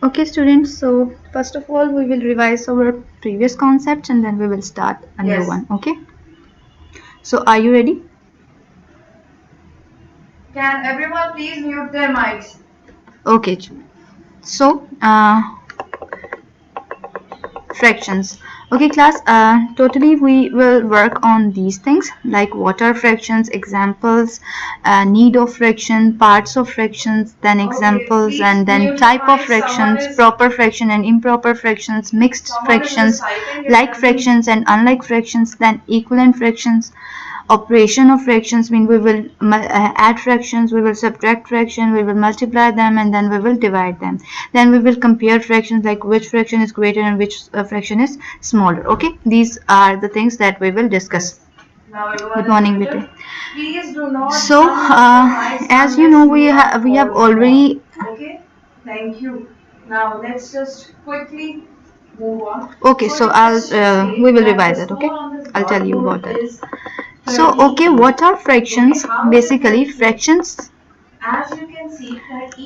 Okay students, so first of all we will revise our previous concepts and then we will start a new one. Okay, so are you ready? Can everyone please mute their mics? Okay, so fractions. Okay class, totally we will work on these things like what are fractions, examples, need of fraction, parts of fractions, then examples, and then type of fractions, proper fraction and improper fractions, mixed fractions, like fractions and unlike fractions, then equivalent fractions, operation of fractions, mean we will add fractions, we will subtract fraction, we will multiply them, and then we will divide them. Then we will compare fractions, like which fraction is greater and which fraction is smaller. Okay, these are the things that we will discuss. Good morning, Vijay. Please do not. So as you know, we have already. Okay, thank you. Now let's just quickly move on. Okay, so we will revise it. Okay, I'll tell you about it. So okay, what are fractions? Basically fractions, as you can see,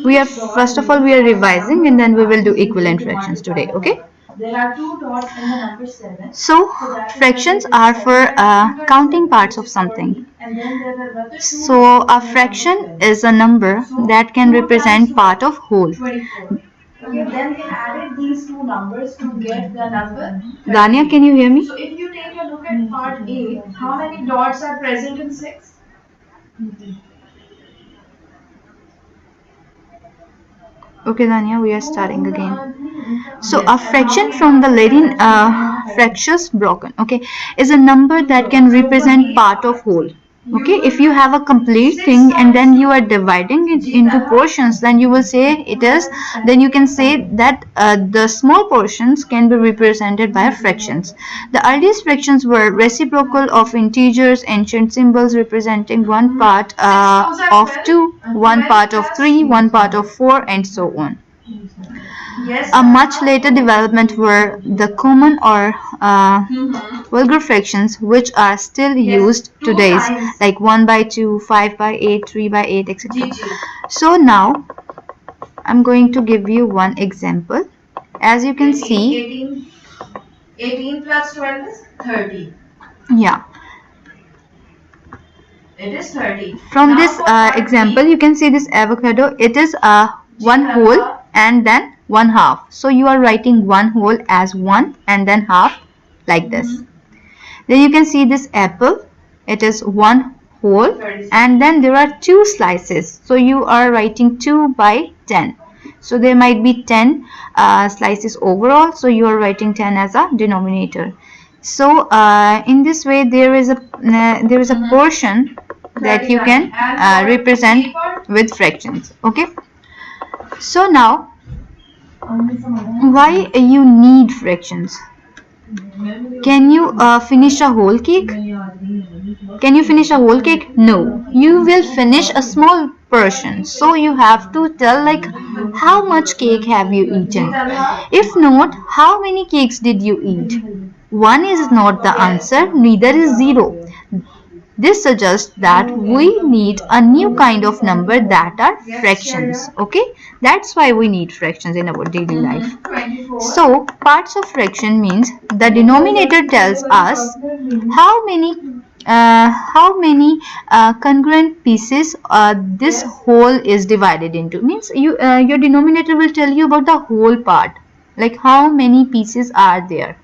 we are first of all we are revising and then we will do equivalent fractions today. Okay, there are two dots in the number 7. So fractions are for counting parts of something. So a fraction is a number that can represent part of whole. Okay, then we added these two numbers to get the number. Dania, can you hear me? So if you take a look at part A, how many dots are present in 6? Okay, Dania, we are starting again. So a fraction from the Latin fractious broken, okay, is a number that can represent part of whole. Okay, if you have a complete thing and then you are dividing it into portions, then you will say it is, then you can say that the small portions can be represented by fractions. The earliest fractions were reciprocal of integers, ancient symbols representing one part of 2, one part of 3, one part of 4, and so on. A much later development were the common or vulgar fractions, which are still used today, like 1 by 2, 5 by 8, 3 by 8, etc. So now I'm going to give you one example. As you can see, 18 plus 12 is 30. Yeah. It is 30. From now this example, you can see this avocado. It is one whole and then one half. So you are writing one whole as one and then half like this. Then you can see this apple. It is one whole and then there are two slices. So you are writing 2 by 10. So there might be 10 slices overall. So you are writing 10 as a denominator. So in this way there is a portion that you can represent with fractions. Okay. So now, why you need fractions? Can you finish a whole cake? Can you finish a whole cake? No. You will finish a small portion. So you have to tell like how much cake have you eaten? If not, how many cakes did you eat? 1 is not the answer, neither is 0. This suggests that we need a new kind of number that are fractions. Okay, that's why we need fractions in our daily life. So parts of fraction means the denominator tells us how many congruent pieces this whole is divided into. Means your denominator will tell you about the whole part, like how many pieces are there.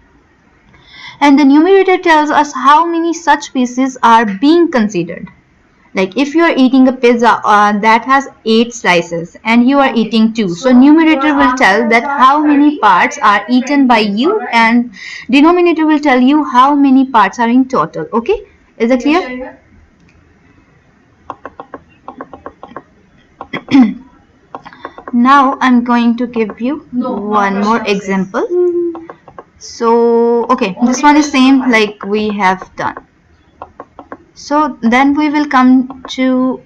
And the numerator tells us how many such pieces are being considered. Like if you are eating a pizza that has 8 slices and you are eating 2, so numerator will tell that how many parts are eaten by you and denominator will tell you how many parts are in total. Okay, is that clear? Now I'm going to give you one more example. So okay, this one is same like we have done. So then we will come to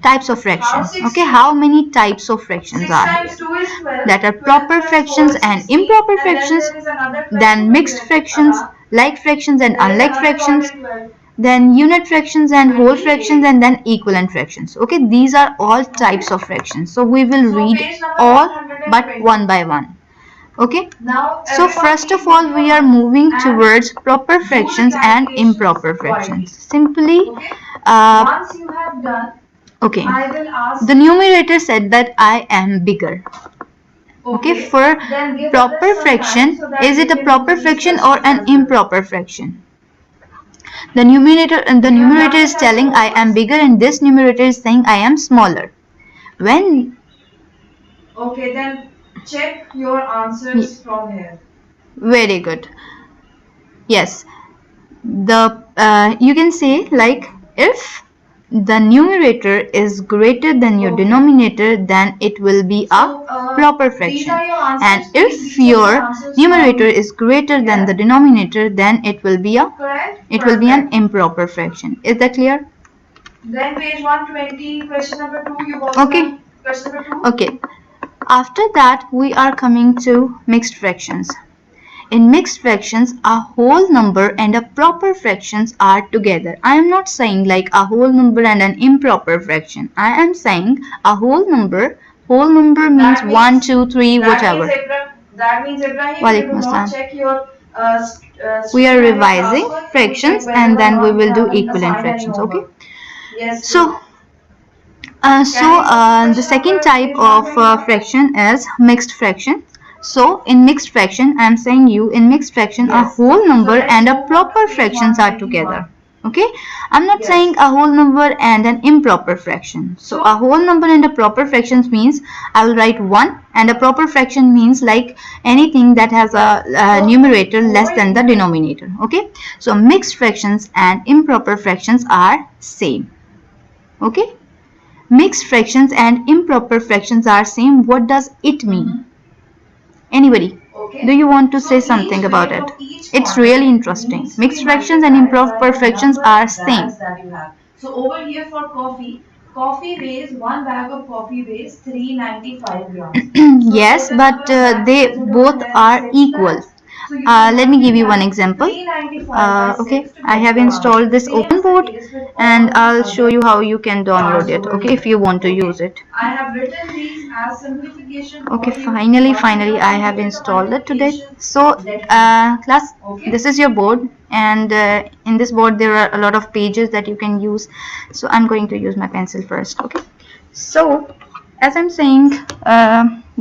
types of fractions. Okay, how many types of fractions are here? That are proper fractions and improper fractions, then mixed fractions, like fractions and unlike fractions, then unit fractions and whole fractions, and then equivalent fractions. Okay, these are all types of fractions. So we will read all but one by one. Okay, Now, so first of all we are moving towards proper fractions and improper fractions. Simply okay, uh, once you have done, okay, I will ask. the numerator said that I am bigger. Okay, for then give proper others some fraction, time so that is we it a can proper do these fraction or questions an as well. improper fraction? The numerator is telling I am bigger and this numerator is saying I am smaller. When Okay, then check your answers from here. very good. Yes, the you can say like if the numerator is greater than your Okay. denominator, then it will be a So, proper these fraction. are your answers. And Please if recheck your the answers numerator from is greater than here. the denominator, then it will be a Correct? it will be an Perfect. improper fraction. Is that clear? Then page 120, question number 2, you've also Okay. done question number 2. Okay. After that, we are coming to mixed fractions. In mixed fractions, a whole number and a proper fractions are together. I am not saying like a whole number and an improper fraction. I am saying a whole number. Whole number means 1, 2, 3, whatever. That means Ibrahim, you Walaikum do not assalam. check your We are stream and your revising classwork, you fractions check and whether or then we not will you do have been equivalent assigned any fractions. Okay. homework. Yes. So the second type of fraction is mixed fraction. So in mixed fraction, I am saying you in mixed fraction a Yes. whole number So let's and a move on proper to fractions are 121. together. Okay, I'm not Yes. saying a whole number and an improper fraction. So a whole number and a proper fractions means I will write 1, and a proper fraction means like anything that has a numerator less than the denominator. Okay, so mixed fractions and improper fractions are same. Okay, mixed fractions and improper fractions are same. What does it mean? Anybody? Okay. Do you want to So say each something about rate it? of each It's quantity really interesting. needs to Mixed be fractions and multiplied improper by the fractions number are of same. bags that you have. So over here for coffee weighs, one bag of coffee weighs 395 grams. So Yes, total but number of bags they present over both there is are 6 equal. bags. So you will Let me give you one multiply example. 395 by 6 Okay, to I get have your installed answer. this Same open is the board case with and all the I'll show other you how you can download parts it. over Okay, here. if you want to Okay. use it. I have written these as simplification Okay, for you. finally Once you I have have completed the installed it today. multiplication, So let me know. class, Okay. this is your board, and in this board there are a lot of pages that you can use. So I'm going to use my pencil first. Okay, so as I'm saying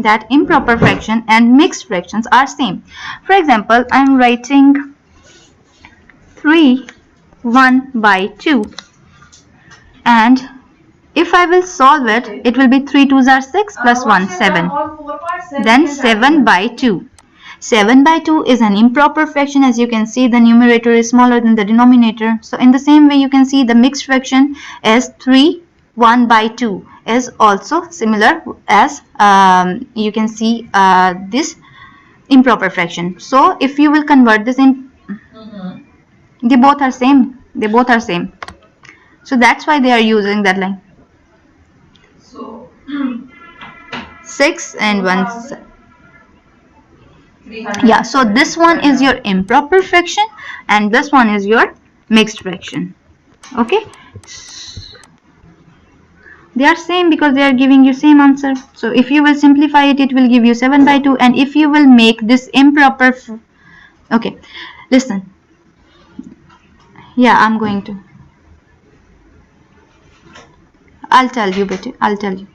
that improper fraction and mixed fractions are same. For example, I'm writing 3 1 by 2, and if I will solve it, Okay. it will be 3 2s are 6 plus 1 Once you have 7. done all 4 parts, Then you can 7 by 2. 7 by 2 is an improper fraction. As you can see, the numerator is smaller than the denominator. So in the same way, you can see the mixed fraction is 3 1 by 2 is also similar as you can see this improper fraction. So if you will convert this in, they both are same. They both are same. So that's why they are using that line. So 6 and 1. 300. Yeah, so this one is your improper fraction and this one is your mixed fraction. Okay, they are same because they are giving you same answer. So if you will simplify it, it will give you 7 by 2, and if you will make this improper okay, listen, yeah, I'm going to, I'll tell you better, I'll tell you.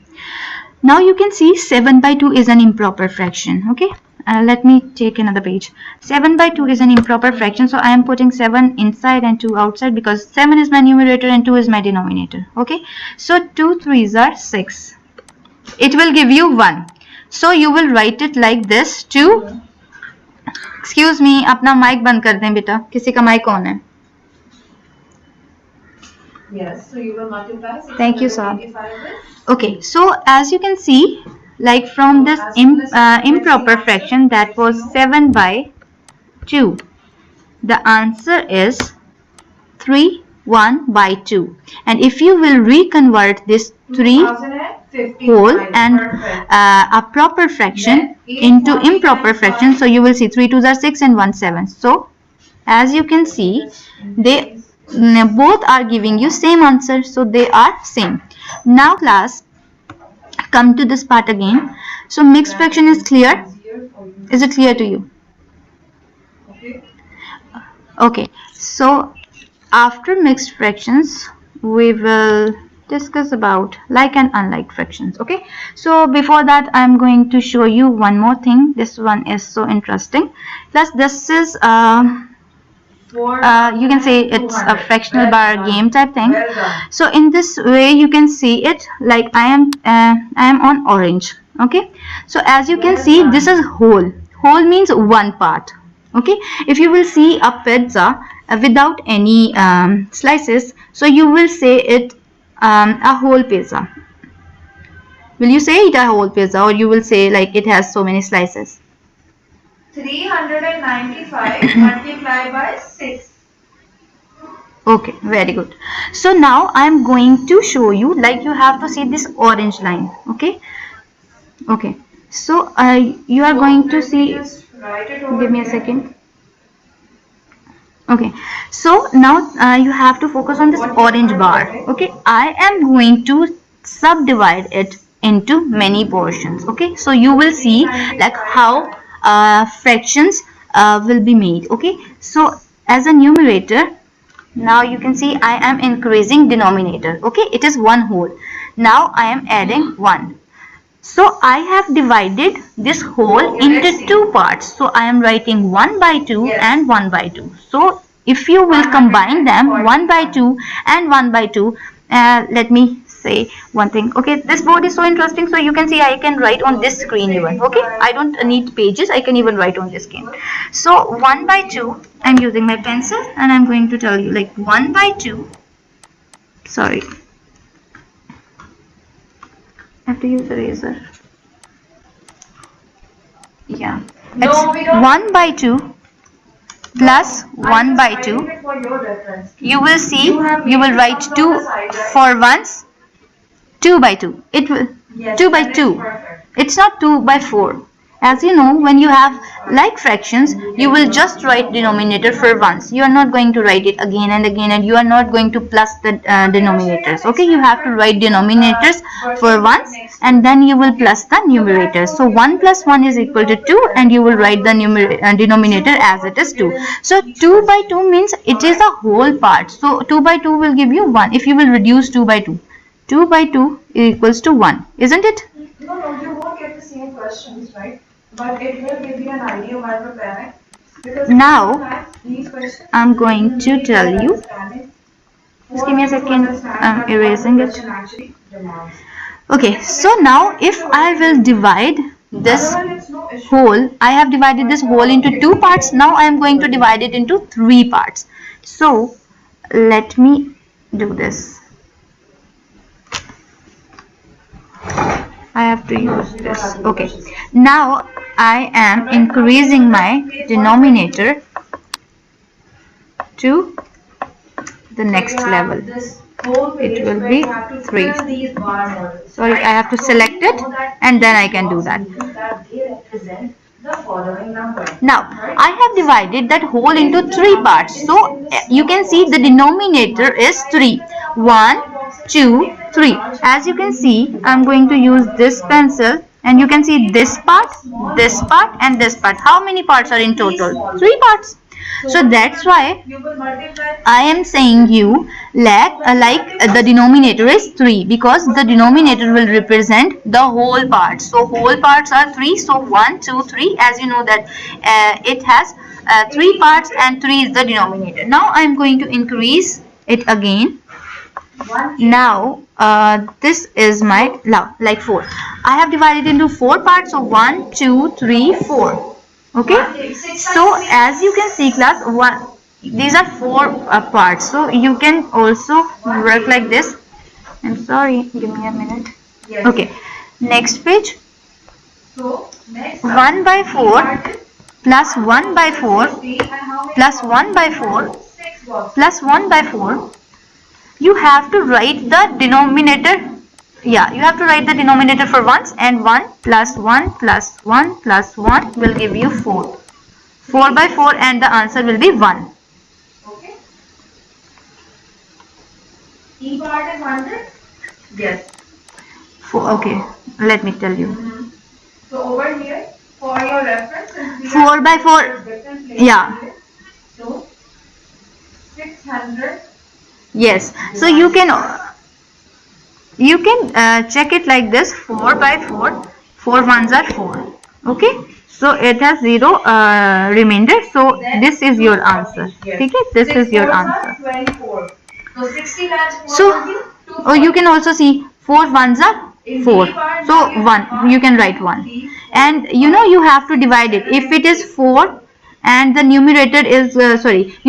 Now you can see 7 by 2 is an improper fraction. Okay, let me take another page. 7 by 2 is an improper fraction, so I am putting 7 inside and 2 outside because 7 is my numerator and 2 is my denominator. Okay, so 2 3s are 6. It will give you 1. So you will write it like this. 2, excuse me, अपना mic बंद कर दें बेटा, किसी का mic on है. Yes, so you will multiply 6 Thank you, sir. with. Okay, so as you can see, like from this improper fraction that was 7 by 2, the answer is 3 1 by 2. And if you will reconvert this 3 whole and a proper fraction into improper fraction, so you will see 3 2s are 6 and 1 7. So as you can see, they both are giving you same answer, so they are same. Now class, come to this part again. So mixed fraction is clear. Is it clear to you? Okay. Okay, so after mixed fractions we will discuss about like and unlike fractions. Okay, so before that I'm going to show you one more thing. This one is so interesting. Plus this is you can say it's a fractional bar game type thing. So in this way you can see it like I am on orange. Okay, so as you can see this is whole. Whole means one part. Okay, if you will see a pizza without any slices, so you will say it a whole pizza. Will you say it a whole pizza, or you will say like it has so many slices? 395 multiplied by 6. Okay, very good. So now I am going to show you, like you have to see this orange line. Okay, okay. So you are going to see. Give me a second. Okay, so now you have to focus on this orange bar. Okay, I am going to subdivide it into many portions. Okay, so you will see like how fractions will be made. Okay, so as a numerator, now you can see I am increasing denominator. Okay, it is one whole. Now I am adding 1. So I have divided this whole into two parts. So I am writing 1 by 2 and 1 by 2. So if you will combine them, 1 by 2 and 1 by 2, let me say one thing. Okay, this board is so interesting. So you can see I can write on this screen even. Okay, I don't need pages. I can even write on this screen. So 1 by 2, I'm using my pencil and I'm going to tell you like 1 by 2. Sorry. I have to use eraser. Yeah. It's 1 by 2 plus 1 by 2. You will see, you will write 2 for ones, 2 by 2. It will 2 by 2. It's not 2 by 4. As you know, when you have like fractions, you will just write denominator for ones. You are not going to write it again and again, and you are not going to plus the denominators. Okay, you have to write denominators for ones, and then you will plus the numerators. So 1 plus 1 is equal to 2, and you will write the denominator as it is 2. So 2 by 2 means it is a whole part. So 2 by 2 will give you 1. If you will reduce 2 by 2, 2 by 2 equals to 1, isn't it? No, you won't get the same questions, right? But it will give you an idea while preparing. Because now these questions, I'm going to tell you. Just give me a second. I'm erasing it. Okay, so now if I will divide this whole, I have divided this whole into 2 parts. Now I am going to divide it into 3 parts. So let me do this. I have to use this. Okay, now I am increasing my denominator to the next level. It will be 3. Sorry, I have to select it and then I can do that. Now I have divided that whole into 3 parts. So you can see the denominator is 3. 1, 2, 3. As you can see, I'm going to use this pencil, and you can see this part, and this part. How many parts are in total? 3 parts. So that's why I am saying you like the denominator is 3, because the denominator will represent the whole parts. So whole parts are 3. So 1, 2, 3. As you know that it has 3 parts and 3 is the denominator. Now I am going to increase it again. Now this is my like 4. I have divided into 4 parts. So 1, 2, 3, 4. Okay, so as you can see class, these are 4 parts. So you can also work like this. I'm sorry, give me a minute. Okay, next page. 1 by 4 plus 1 by 4 plus 1 by 4 plus 1 by 4. You have to write the denominator. Yeah, you have to write the denominator for ones, and 1 plus 1 plus 1 plus 1 will give you 4. 4 by 4, and the answer will be 1. Okay. E part is 100? Yes. Okay, let me tell you. So over here, for your reference, since we 4 by 4. different places Yeah. here, so 600. Yes. So you can check it like this: 4 by 4. 4 ones are 4. Okay. So it has 0 remainder. So Then this is your answer. 240. Yes. Okay. This 6 is your fours are answer. 24. So 60 times 4 So, will be 240. or you can also see 4 ones are In 4. B part, So now 1. You can write 1. And you know you have to divide it. If it is 4 and the numerator is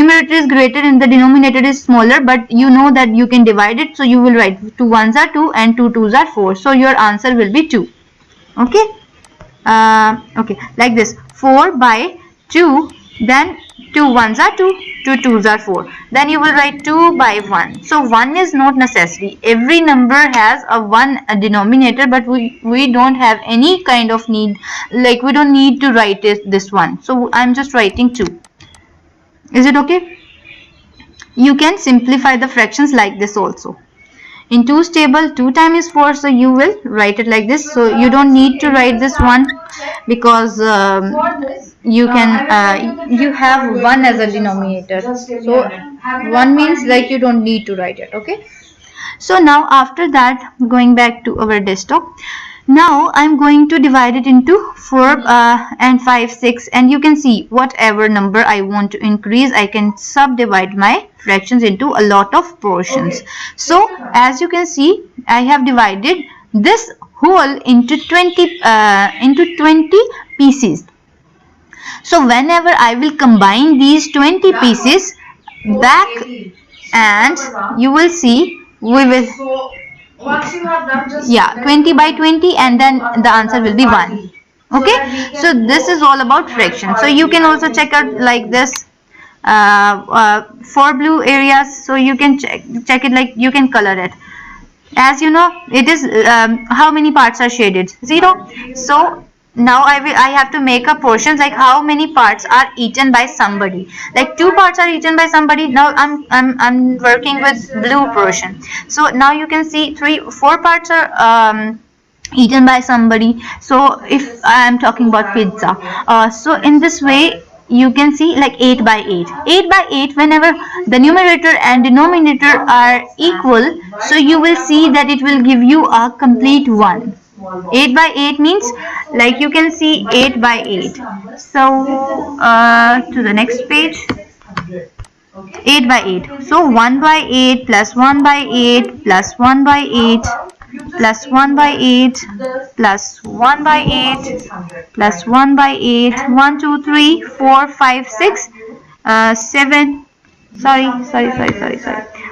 numerator is greater and the denominator is smaller, but you know that you can divide it, so you will write 2 ones are 2 and 2 twos are 4. So your answer will be 2. Okay. Okay, like this: 4 by 2, then 2 ones are 2, 2 twos are 4, then you will write 2 by 1. So 1 is not necessary. Every number has a 1 denominator, but we don't have any kind of need, like we don't need to write this one. So I'm just writing 2. Is it okay? You can simplify the fractions like this also. In 2's table, 2 times 4, so you will write it like this. So you don't need to write this one, because you can you have 1 as a denominator. So 1 means like you don't need to write it. Okay. So now after that, going back to our desktop, now I'm going to divide it into 4 and 5, 6, and you can see whatever number I want to increase, I can subdivide my fractions into a lot of portions. Okay. So as you can see, I have divided this whole into 20 pieces. So whenever I will combine these 20 pieces back, and you will see we will, So once you have done, just 20 by 20, and then the answer will be 1. Okay. So this is all about fraction. So you can also check out like this for blue areas. So you can check it, like you can color it. As you know, it is how many parts are shaded? 0. So now I have to make a portions, like how many parts are eaten by somebody. Like 2 parts are eaten by somebody. Now I'm working with blue portion. So now you can see 4 parts are eaten by somebody. So if I am talking about pizza, so in this way you can see like 8 by 8. 8 by 8, whenever the numerator and denominator are equal, so you will see that it will give you a complete 1. 8 by 8 means, like you can see 8 by 8. So to the next page. 8 by 8. So 1 by 8 plus 1 by 8 plus 1 by 8 plus 1 by 8 plus 1 by 8 plus 1 by 8. 1, 2, 3, 4, 5, 6, 7. Sorry.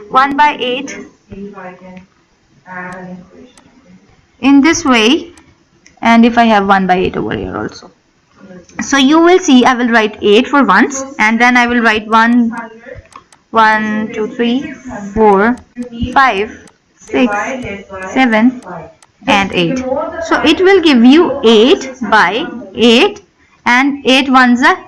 1 by 8. In this way, and if I have 1 by 8 over here also. So you will see I will write 8 for once, and then I will write 1, 2, 3, 4, 5, 6, 7 and 8. So it will give you 8 by 8, and 8 ones are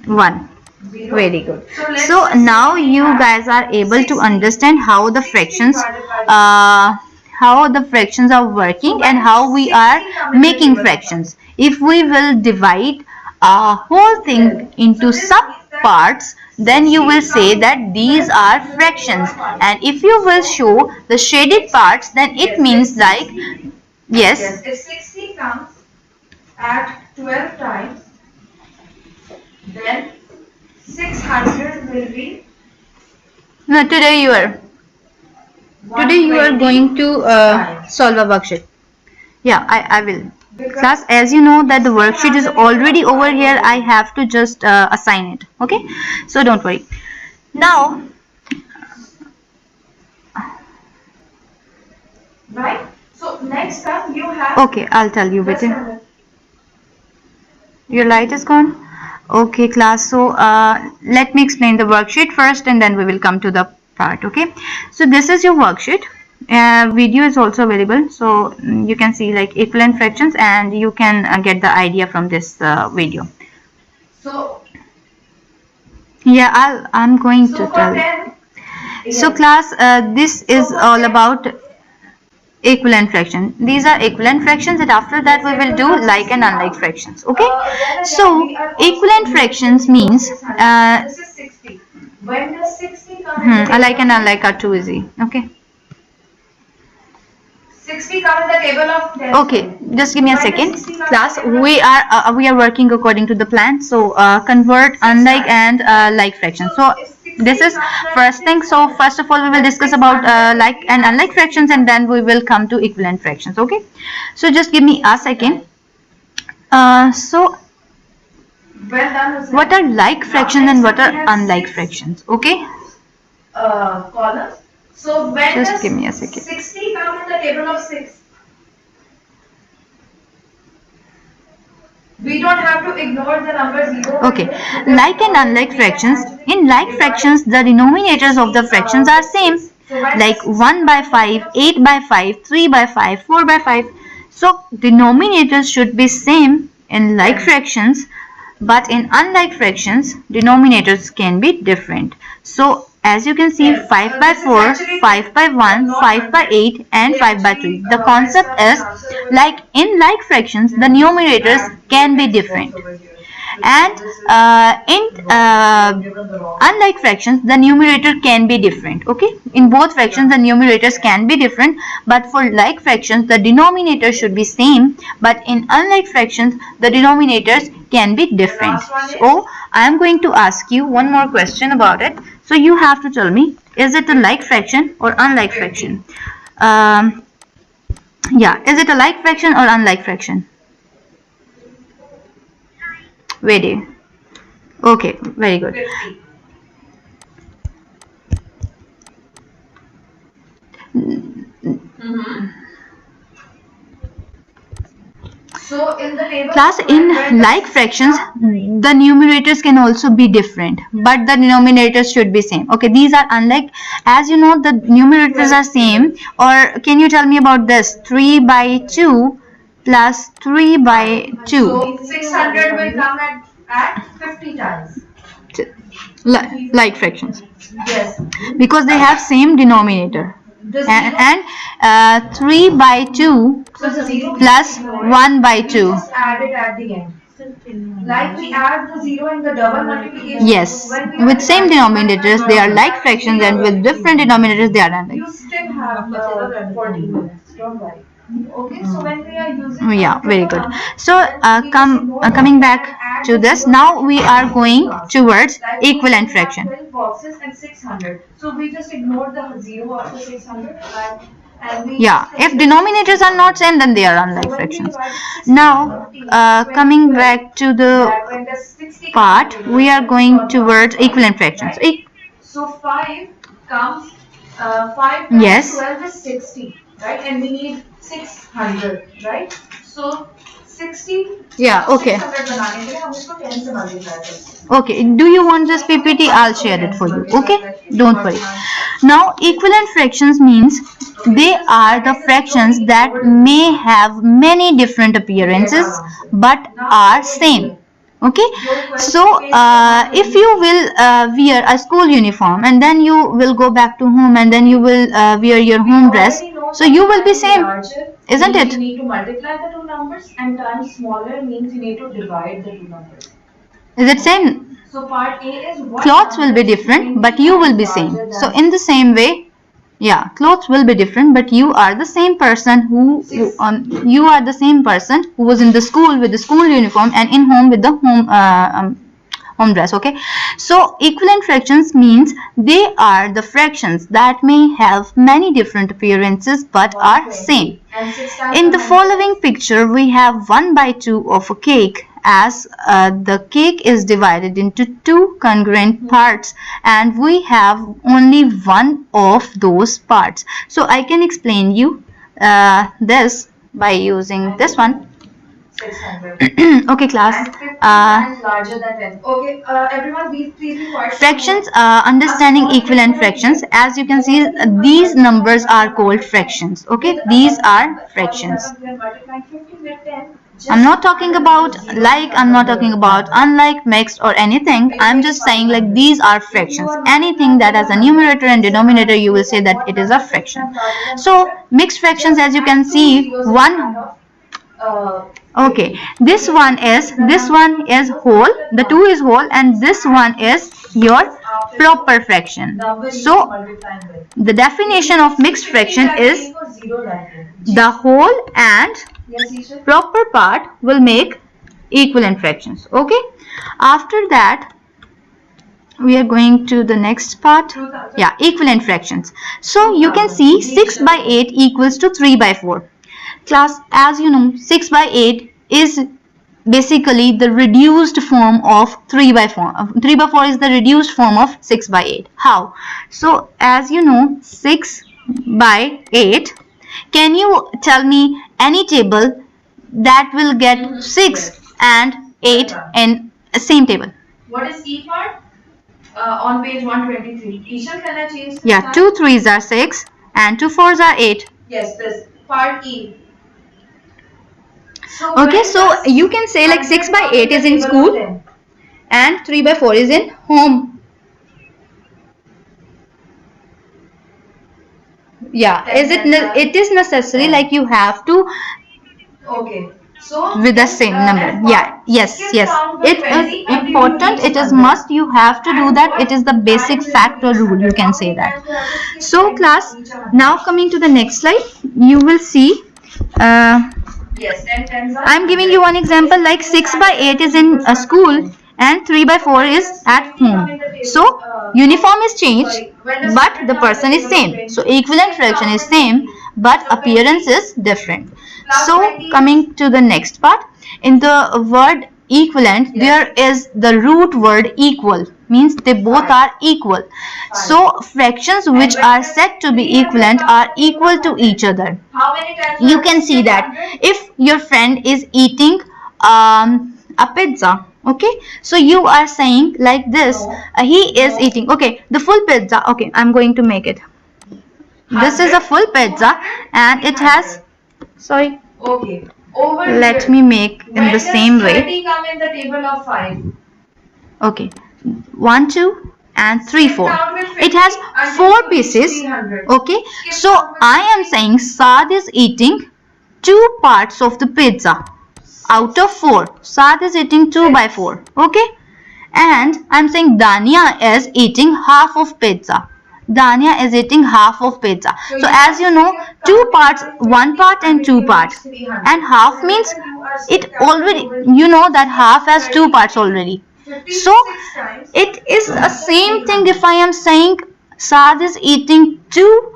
1. Very good. So now you guys are able to understand how the fractions are working and how we are making fractions. If we will divide a whole thing into sub parts, then you will say that these are fractions, and if you will show the shaded parts, then it means like, yes. If 60 comes at 12 times, then 600 will be. No, today you are going to solve a worksheet. Yeah, I will. Class, as you know that the worksheet is already over here, I have to just assign it. Okay, so don't worry. Now, Right. So next time you have. okay, I'll tell you. Wait. Your light is gone. Okay, class. So let me explain the worksheet first, and then we will come to the part. Okay. So this is your worksheet. Video is also available, so you can see like equivalent fractions, and you can get the idea from this video. So yeah, I'm going to tell you. So class, this is all about. equivalent fraction. These are equivalent fractions, and after that we will do like and unlike fractions. Okay, so equivalent fractions means this is 60. When does 60 come in the like and table? unlike are too easy. Okay. 60 come in the table of 10. Okay, just give me a When does second. 60 come Class, in the table of we are working according to the plan. So convert unlike and like fractions. So this is first thing. So first of all, we will discuss about like and unlike fractions, and then we will come to equivalent fractions. Okay. So just give me a second. So Well done, Hussain. what are like fractions and what are Next we have unlike six, fractions? Okay. Columns. So when Just does give me a second. 60 come in the table of 6? We don't have to ignore the number 0. Okay, like and unlike fractions. In like fractions, the denominators of the fractions are same. Like 1 by 5, 8 by 5, 3 by 5, 4 by 5. So denominators should be same in like fractions, but in unlike fractions, denominators can be different. So as you can see, 5 by 4, 5 by 1, 5 by 8 and 5 by 3. The concept is like in like fractions, the numerators can be different. And in unlike fractions, the numerator can be different. Okay, in both fractions the numerators can be different, but for like fractions the denominator should be same, but in unlike fractions the denominators can be different. So I am going to ask you one more question about it. So you have to tell me, is it a like fraction or unlike fraction? Yeah, is it a like fraction or unlike fraction? Very. Okay, very good. 50. So in the table Class, in like fractions, the numerators can also be different, but the denominators should be same. Okay, these are unlike. As you know, the numerators are same. Or can you tell me about this? 3 by 2 plus 3 by 2. So 600 will come at 50 times. Like fractions. Yes. Because they have same denominator. The zero, And 3 by 2 so the 0 plus 1 by 2. we just add it at the end. Like we add the 0 in the double multiplication. Yes, When we are with same dividing by denominators they are like fractions, and with different denominators they are unlike. You still have 14 minutes. Don't worry. Okay, so when we are using Yeah, very good. numbers, So then we just ignore coming and back add to the this, zero now to we the are going class. towards Like we equivalent have fraction. 12 boxes and 600. So we just ignore the 0 after 600 and we Yeah, just if denominators are not same, then they are unlike fractions. Now coming back to the that when the 60 part, we are going towards equivalent fractions. So 5 comes, 5 times Yes. 12 is 60, right? And we need 600, right? So 60. Yeah, okay. 600 बनाने के लिए हम इसको 10 से multiply करते हैं. Okay, do you want this PPT? I'll share it for you. Okay, don't worry. Now equivalent fractions means they are the fractions that may have many different appearances but are same. Okay, so if you will wear a school uniform and then you will go back to home and then you will wear your home dress, so you will be same, isn't it? You need to multiply the two numbers and times smaller means you need to divide the two numbers. Is it same? So part A is what Clothes will be different but you will be same. So in the same way, yeah, clothes will be different but you are the same person who you are the same person who was in the school with the school uniform and in home with the home dress. Okay, so equivalent fractions means they are the fractions that may have many different appearances but are same. and 6 times In the following picture we have 1 by 2 of a cake, as the cake is divided into two congruent parts and we have only one of those parts. So I can explain you this by using this one. 600. Okay class, And 50 times larger than 10. Okay, everyone, please be quiet. fractions, understanding equivalent fractions. As you can see, these numbers are called fractions. Okay, these are fractions. We are multiplying 50 with 10. I'm not talking about like, I'm not talking about unlike, mixed or anything. I'm just saying like these are fractions. Anything that has a numerator and denominator, you will say that it is a fraction. So mixed fractions, as you can see, okay, this one is whole, the 2 is whole, and this one is your proper fraction. So the definition of mixed fraction is the whole and proper part will make equivalent fractions. Okay, after that we are going to the next part. Yeah, equivalent fractions. So you can see 6 by 8 equals to 3 by 4. Class, as you know, 6 by 8 is basically the reduced form of 3 by 4. 3 by 4 is the reduced form of 6 by 8. How? So as you know, 6 by 8, can you tell me any table that will get 6 and 8 in the same table? What is E part? On page 123. Ishan, can I change this? Yeah, 2 3s are 6 and 2 4s are 8. Yes, this part E. So okay, so you can say like 6 by 8 is in school and 3 by 4 is in home. Yeah, it is necessary like you have to so with the same number. Yeah, yes. It is important. It is must. You have to do that. It is the basic factor rule. You can say that. So class, now coming to the next slide, you will see. Yes, I'm giving you one example like 6 by 8 is in a school and 3 by 4 is at home. So uniform is changed but the person is same. So equivalent fraction is same but appearance is different. So coming to the next part, in the word equivalent there is the root word equal, means they both are equal. So fractions which are said to be equivalent are equal to each other. You can see that if your friend is eating a pizza, okay, so you are saying like this, he is eating, okay, the full pizza. Okay, I'm going to make it. This is a full pizza and it has, sorry, okay, let me make in the same way. 30 come in the table of 5? Okay, 1 2 and 3 4. It has 4 pieces. Okay, so I am saying Saad is eating 2 parts of the pizza out of 4. Saad is eating 2 by 4. Okay, and I'm saying Dania is eating half of pizza. Dania is eating half of pizza. So as you know, 2 parts, 1 part and 2 parts, and half means it already, you know that half has 2 parts already. So it is the same thing if I am saying Saad is eating 2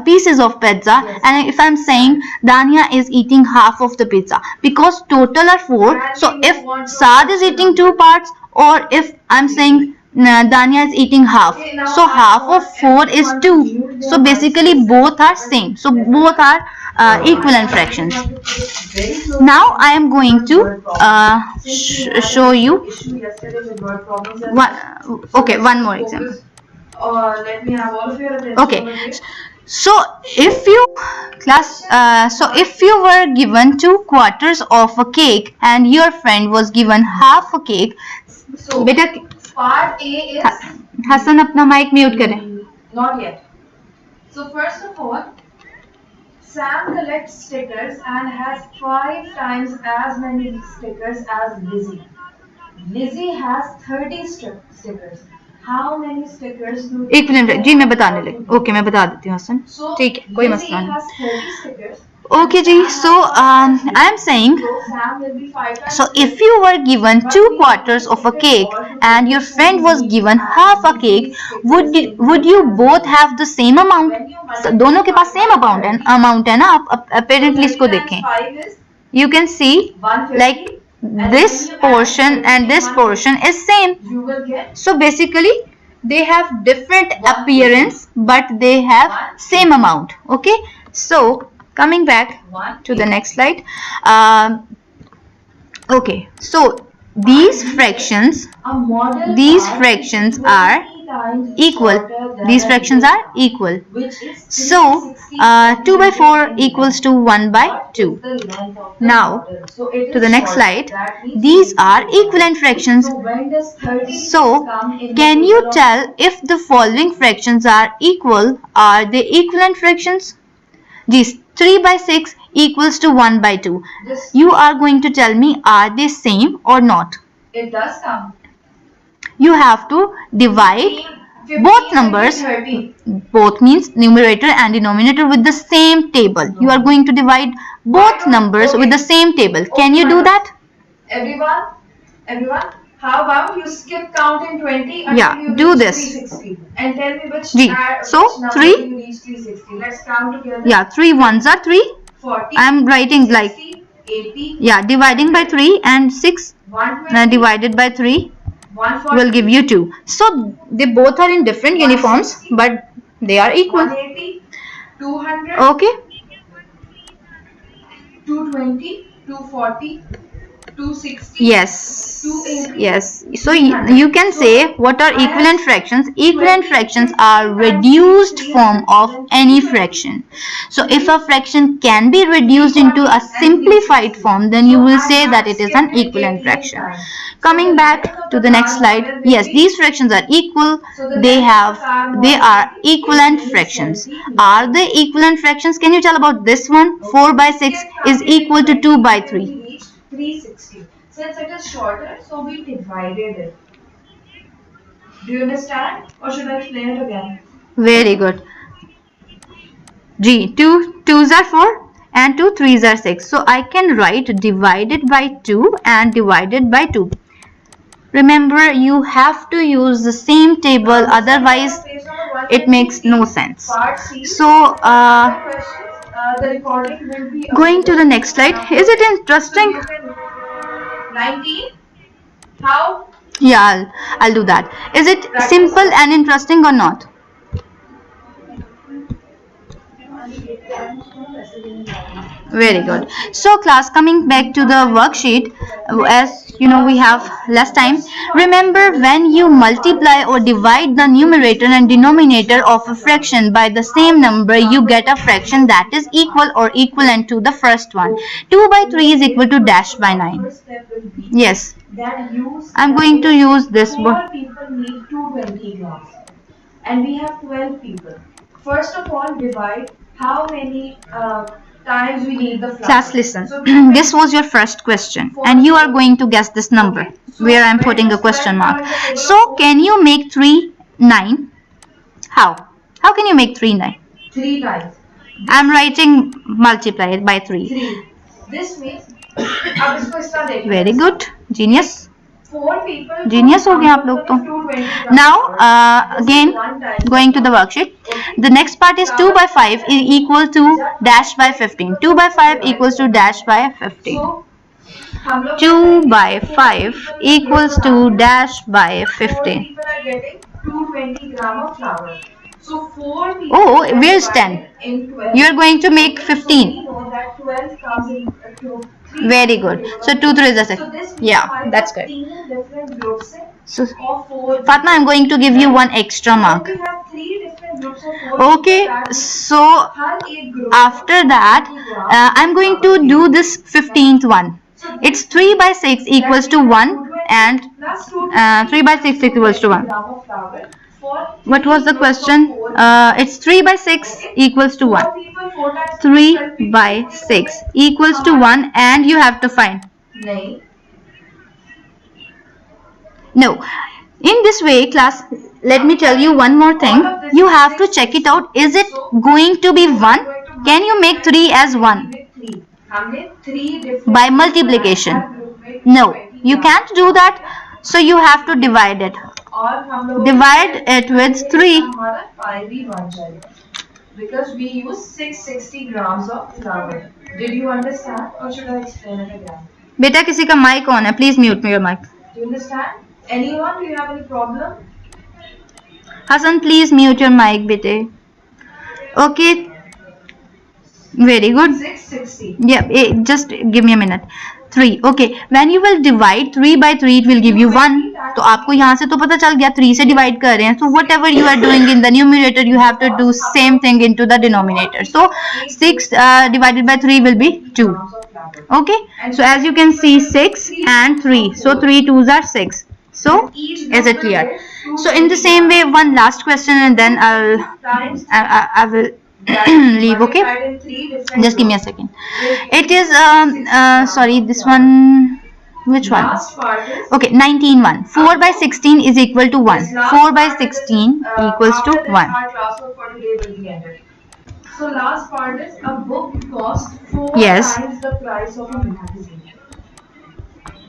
pieces of pizza, and if I'm saying Dania is eating half of the pizza, because total are 4. So if Saad is eating 2 parts, or if I'm saying Dania is eating half, so half of 4 is 2. So basically both are same. So both are equivalent fractions. Now I am going to show you one more example. Let me have all of your attention. Okay, so if you if you were given 2 quarters of a cake and your friend was given half a cake, so beta part A is Hassan अपना mic mute करें. Not yet. So first of all, Sam collects stickers and has 5 times as many stickers as Lizzie. Lizzie has 30 stickers. How many stickers do equivalent? जी मैं बताने लगी. Okay, मैं बता देती हूँ हसन. ठीक है, कोई मसला नहीं. Okay ji, so I am saying, so if you were given 2 quarters of a cake and your friend was given half a cake, would you both have the same amount? So, दोनों के पास same amount है ना. आप apparently इसको देखें. You can see like this portion and this portion is same. So basically they have different appearance but they have same amount. Okay, so coming back to the next slide. Okay, so these fractions are times equal. shorter than These a fractions division, are equal. which is So 360 2 by 4 centimeters in equals length. to 1 by What 2. is the length of the Now model? So it to is the next shorter. slide. That means These we are need to equivalent fractions. So when does 36 So come in can the you table of tell if the following fractions are equal? Are they equivalent fractions? These 3 by 6 equals to 1 by 2. this? You are going to tell me, are they same or not? It does come. You have to divide 15 both and numbers, 30. both means numerator and denominator, with the same table. You are going to divide both numbers with the same table. Can you do that? Everyone, how about you skip count in 20 until Yeah, you do reach this. 360 and tell me which, Ji. So, which number 3? you reach 360. Let's count together. Yeah, 3 ones are 3. 40. I am writing 60, like, 80. yeah, dividing by 3, and 6 120. divided by 3 140. will give you 2. So they both are in different uniforms, but they are equal. 180. 200. Okay. 220. 240. 260. Yes. 280. Yes. So you can say what are equivalent fractions? Equivalent fractions are reduced form of any fraction. So if a fraction can be reduced into a simplified form, then you will say that it is an equivalent fraction. Coming back to the next slide. Yes, these fractions are equal. They are equivalent fractions. Are they equivalent fractions? Can you tell about this one? 4 by 6 is equal to 2 by 3. 360. Since it is shorter, so we divided it. Do you understand? Or should I explain it again? Very good. G. 2 2s are 4 and 2 3s are 6. So I can write divided by 2 and divided by 2. Remember, you have to use the same table, otherwise it makes no sense. So The recording will be going to the next slide. Is it interesting? 19. How? Yeah, I'll do that. Is it simple and interesting or not? Very good. So class, coming back to the worksheet, as you know we have less time. Remember, when you multiply or divide the numerator and denominator of a fraction by the same number, you get a fraction that is equal or equivalent to the first one. 2 by 3 is equal to dash by 9. Yes. I'm going to use this one. 4 people need 220 grams and we have 12 people. First of all, divide how many times we need the flour. Class, listen. So This was your first question and you are going to guess this number, okay. So where I'm putting a question mark. So can you make 3 9? How can you make 3 9? 3 times. I'm writing multiply it by 3. 3. This means अब इसको इस तरह देखिए. Very good. Genius. 4 people. Genius हो गए आप लोग तो. Now again going to the worksheet. The next part is 2 by 5 is equal to dash by 15. 2 by 5 equals to dash by 15. 2 by 5 equals to dash by 15. 4 people are getting 220 gram of flour. So 4 people. Oh, where's 10? In 12. You are going to make 15. So we know that 12 comes in 2. Very good. So 2 3 is a So this yeah, that's good. different groups So of 4. Fatma, I'm going to give you one extra mark. We have 3 different groups of 4. Okay, so हर एक group after that I'm going to do this 15th one. It's 3 by 6 equals to 1 and 3 by 6 equals to 1. What was the question? It's 3 by 6 equals to 1. 3 by 6 equals to 1 and you have to find. No. In this way, class, let me tell you one more thing. You have to check it out. Is it going to be 1? Can you make 3 as 1? By multiplication. No, you can't do that. So you have to divide it. Divide it with 3. Because we use 660 grams of flour. Did you understand or should I explain it again? बेटा किसी का mic on है. Please mute your mic. Do you understand? Anyone? Do you have any problem? Hassan, please mute your mic, bete. Okay. Very good. 660. Yeah, just give me a minute. 3. Okay. When you will divide 3 by 3, it will give you 1. तो आपको यहाँ से तो पता चल गया 3 से divide कर रहे हैं. So whatever you are doing in the numerator, you have to do same thing into the denominator. So 6 divided by 3 will be 2. Okay, so as you can see 6 and 3, so 3 2s are 6. So is it clear? So in the same way, one last question and then I will leave. Okay, just give me a second. It is sorry, this one, which one? Okay, 19 1. 4 by 16 is equal to 1. 4 by 16 equals to 1. So last part is a book costs 4 Yes. times the price of a magazine.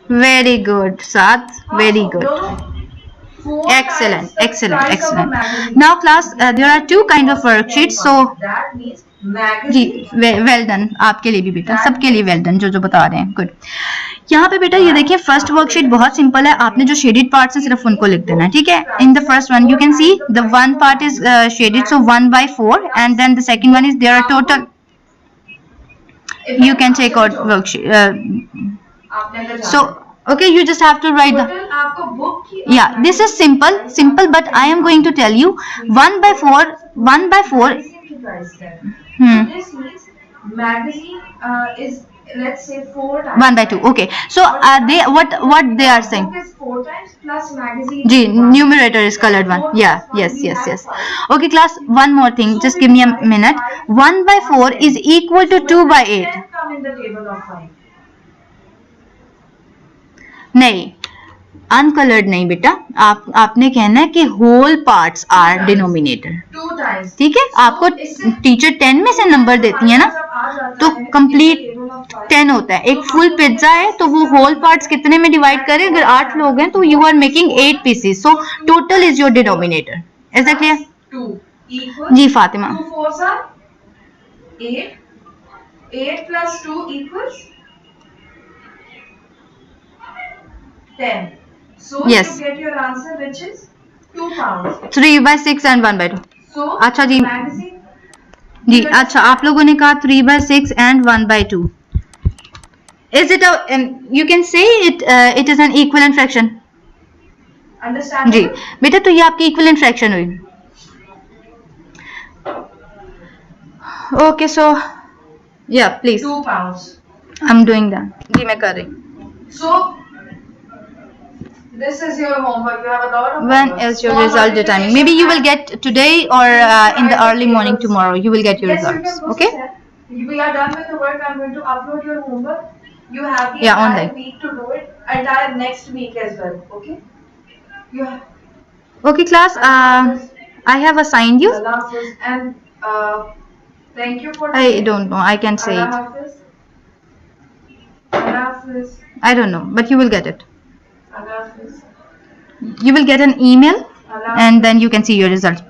Very good, Saad. Very good. Four Excellent, times the excellent, price of a excellent. magazine. Now class, there are two kind of worksheets. So That means जी magazine. Well done, आपके लिए भी बेटा, सबके लिए well done जो बता रहे हैं. गुड. यहाँ पे बेटा ये देखिए, फर्स्ट वर्कशीट बहुत सिंपल है. आपने जो शेडेड पार्ट्स हैं सिर्फ उनको लिख देना है. ठीक है. In the first one you can see the one part is shaded, so 1/4 and then the second one is there are total. You can check out worksheet. So okay, you just have to write the. Total आपको book की Yeah, this is simple, but I am going to tell you 1/4. magazine की price है. Hmm. So this means magazine is, let's say, 4 times. 1/2. Okay, so they what they are saying. Book is 4 times plus magazine. Ji, is 1. numerator is colored one. Yeah, yes. Okay, class, one more thing. Just give me a minute. 1/4 is equal to 2/8. 10 come in the table of 5. नहीं, uncoloured नहीं बेटा. आपने कहना है कि whole parts are denominator. 2 times. ठीक है. आपको टीचर 10 में से नंबर देती है ना, तो कंप्लीट 10 होता है. एक फुल पिज्जा है तो वो होल पार्ट्स कितने में डिवाइड करें? अगर 8 लोग हैं तो you are making 8 pieces. So total is your denominator. Is that clear? 2 equals. जी Fatima. 2 4s are 8. 8 plus 2 equals 10. So Yes. you get your answer, which is 2 pounds. 3/6 and 1/2. So अच्छा जी. magazine. जी अच्छा, आप लोगों ने कहा 3/6 and 1/2. Is it a you can say it is an equivalent fraction. Understand? जी बेटा, तो ये आपकी इक्विवेलेंट फ्रैक्शन हुई. ओके, सो या please 2 pounds. I am doing that. जी मैं कर रही हूँ. So this is your homework. You have a lot of When homework. is your Small result determining? Maybe you will get today or in the early morning tomorrow. You will get your Yes, you results. can Okay. process that. We are done with the work. I'm going to upload your homework. You have the Yeah, entire online. week to do it. Entire next week as well. Okay. You have. Okay, class. I have assigned you. Allah Hafiz. And thank you for. I don't know. I can't say Allah it. Hafiz. Allah Hafiz. I don't know, but you will get it. Allah Hafiz. You will get an email, Allah and then you can see your results.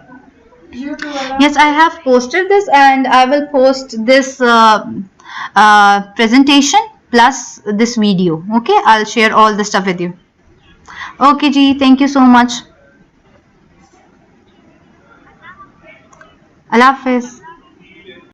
You too. Allah. Yes, I have posted this, and I will post this presentation plus this video. Okay, I'll share all the stuff with you. Okay, ji, thank you so much. Allah Hafiz.